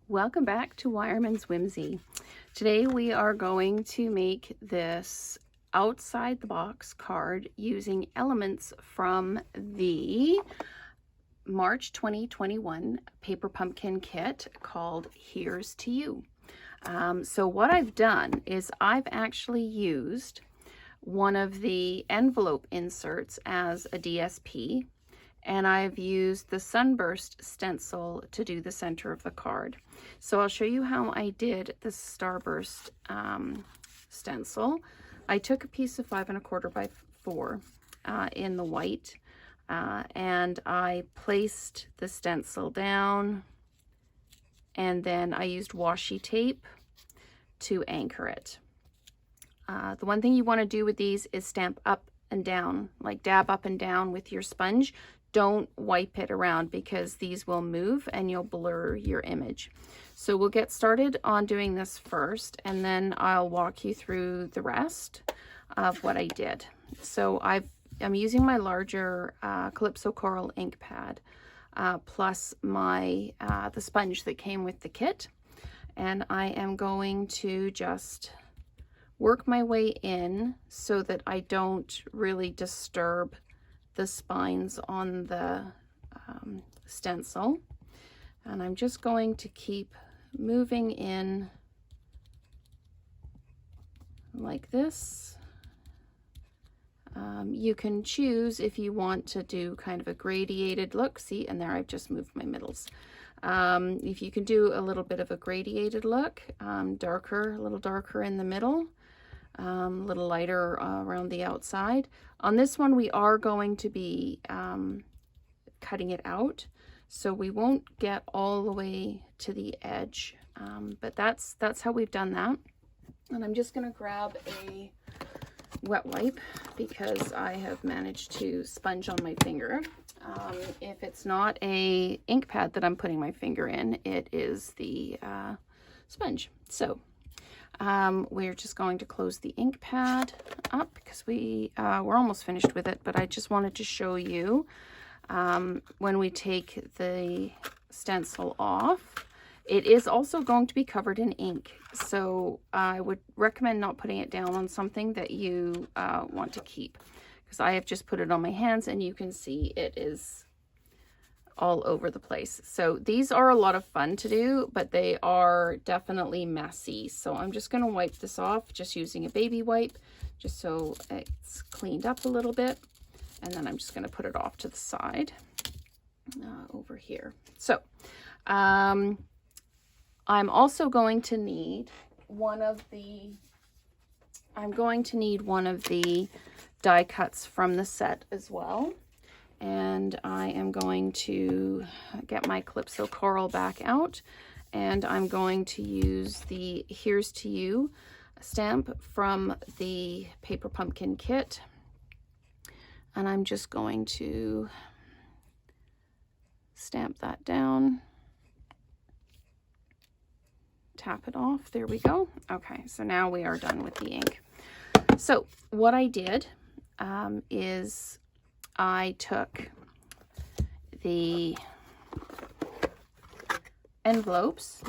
Welcome back to Wireman's Whimsy. Today we are going to make this outside the box card using elements from the March 2021 Paper Pumpkin kit called Here's to You. So what I've done is I've actually used one of the envelope inserts as a DSP, and I've used the Sunburst stencil to do the center of the card. So I'll show you how I did the Starburst stencil. I took a piece of 5 1/4 by 4 in the white, and I placed the stencil down, and then I used washi tape to anchor it. The one thing you want to do with these is stamp up and down, like dab up and down with your sponge. Don't wipe it around because these will move and you'll blur your image. So we'll get started on doing this first, and then I'll walk you through the rest of what I did. So I'm using my larger Calypso Coral ink pad plus my the sponge that came with the kit, and I am going to just work my way in so that I don't really disturb the spines on the stencil. And I'm just going to keep moving in like this. You can choose if you want to do kind of a gradiated look. See, and there I've just moved my middles. If you can do a little bit of a gradiated look, darker, a little darker in the middle, a little lighter around the outside. On this one, we are going to be cutting it out, so we won't get all the way to the edge, but that's how we've done that. And I'm just going to grab a wet wipe because I have managed to sponge on my finger. If it's not a ink pad that I'm putting my finger in, it is the sponge. So we're just going to close the ink pad up because we're almost finished with it, but I just wanted to show you when we take the stencil off, it is also going to be covered in ink. So I would recommend not putting it down on something that you want to keep, because I have just put it on my hands and you can see it is all over the place. So these are a lot of fun to do, but they are definitely messy. So I'm just going to wipe this off just using a baby wipe, just so it's cleaned up a little bit. And then I'm just going to put it off to the side over here. So I'm also going to need one of the die cuts from the set as well. And I am going to get my Calypso Coral back out, and I'm going to use the Here's to You stamp from the Paper Pumpkin kit. And I'm just going to stamp that down, tap it off. There we go. Okay, so now we are done with the ink. So what I did is I took the envelopes,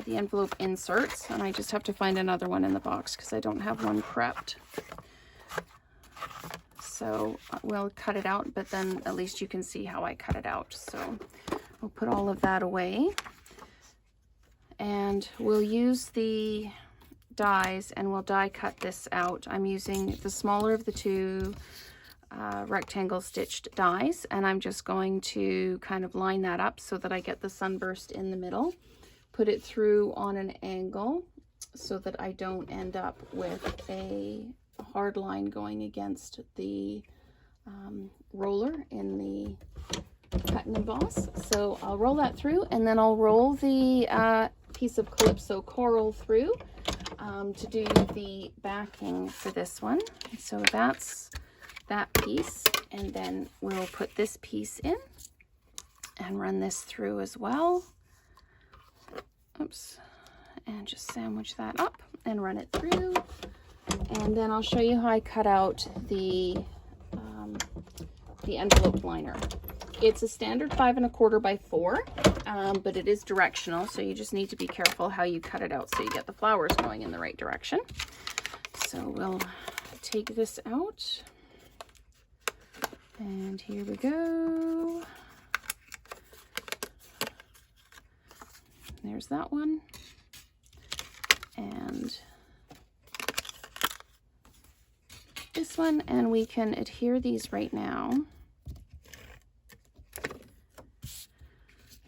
the envelope inserts, and I just have to find another one in the box because I don't have one prepped. So we'll cut it out, but then at least you can see how I cut it out. So we'll put all of that away, and we'll use the dies and we'll die cut this out. I'm using the smaller of the two rectangle stitched dies, and I'm just going to kind of line that up so that I get the Sunburst in the middle, put it through on an angle so that I don't end up with a hard line going against the roller in the cut and emboss. So I'll roll that through, and then I'll roll the piece of Calypso Coral through to do the backing for this one. So that's that piece, and then we'll put this piece in and run this through as well. Oops. And just sandwich that up and run it through. And then I'll show you how I cut out the envelope liner. It's a standard 5 1/4 by 4. but it is directional, so you just need to be careful how you cut it out so you get the flowers going in the right direction. So we'll take this out, and here we go. There's that one, and this one, and we can adhere these right now.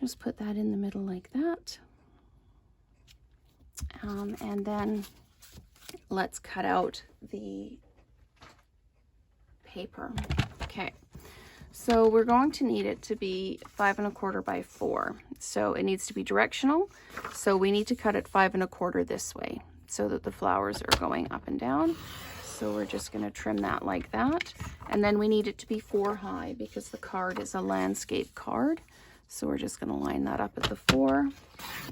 Just put that in the middle like that. And then let's cut out the paper. Okay, so we're going to need it to be 5 1/4 by 4. So it needs to be directional. So we need to cut it 5 1/4 this way so that the flowers are going up and down. So we're just going to trim that like that. And then we need it to be 4 high because the card is a landscape card. So we're just going to line that up at the 4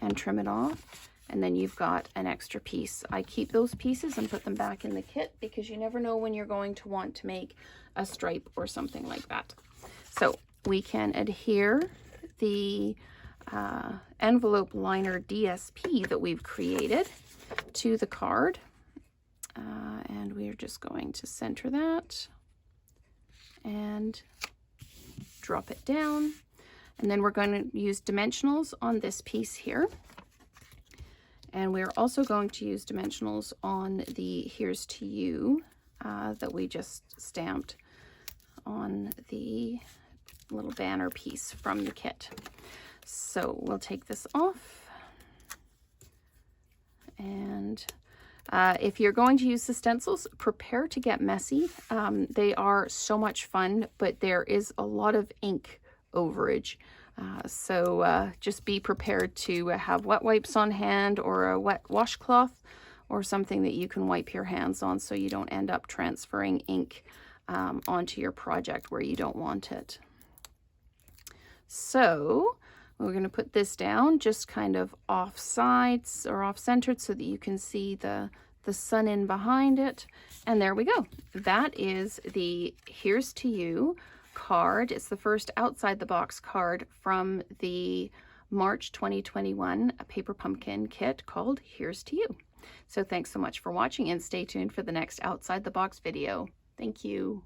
and trim it off. And then you've got an extra piece. I keep those pieces and put them back in the kit because you never know when you're going to want to make a stripe or something like that. So we can adhere the envelope liner DSP that we've created to the card. And we're just going to center that and drop it down. And then we're going to use dimensionals on this piece here. And we're also going to use dimensionals on the Here's to You that we just stamped on the little banner piece from the kit. So we'll take this off. And if you're going to use the stencils, prepare to get messy. They are so much fun, but there is a lot of ink overage. So just be prepared to have wet wipes on hand or a wet washcloth or something that you can wipe your hands on so you don't end up transferring ink onto your project where you don't want it. So we're going to put this down just kind of off sides or off centered so that you can see the sun in behind it. And there we go. That is the Here's to You card. It's the first outside the box card from the March 2021 paper pumpkin kit called Here's to You. So thanks so much for watching and stay tuned for the next outside the box video. Thank you.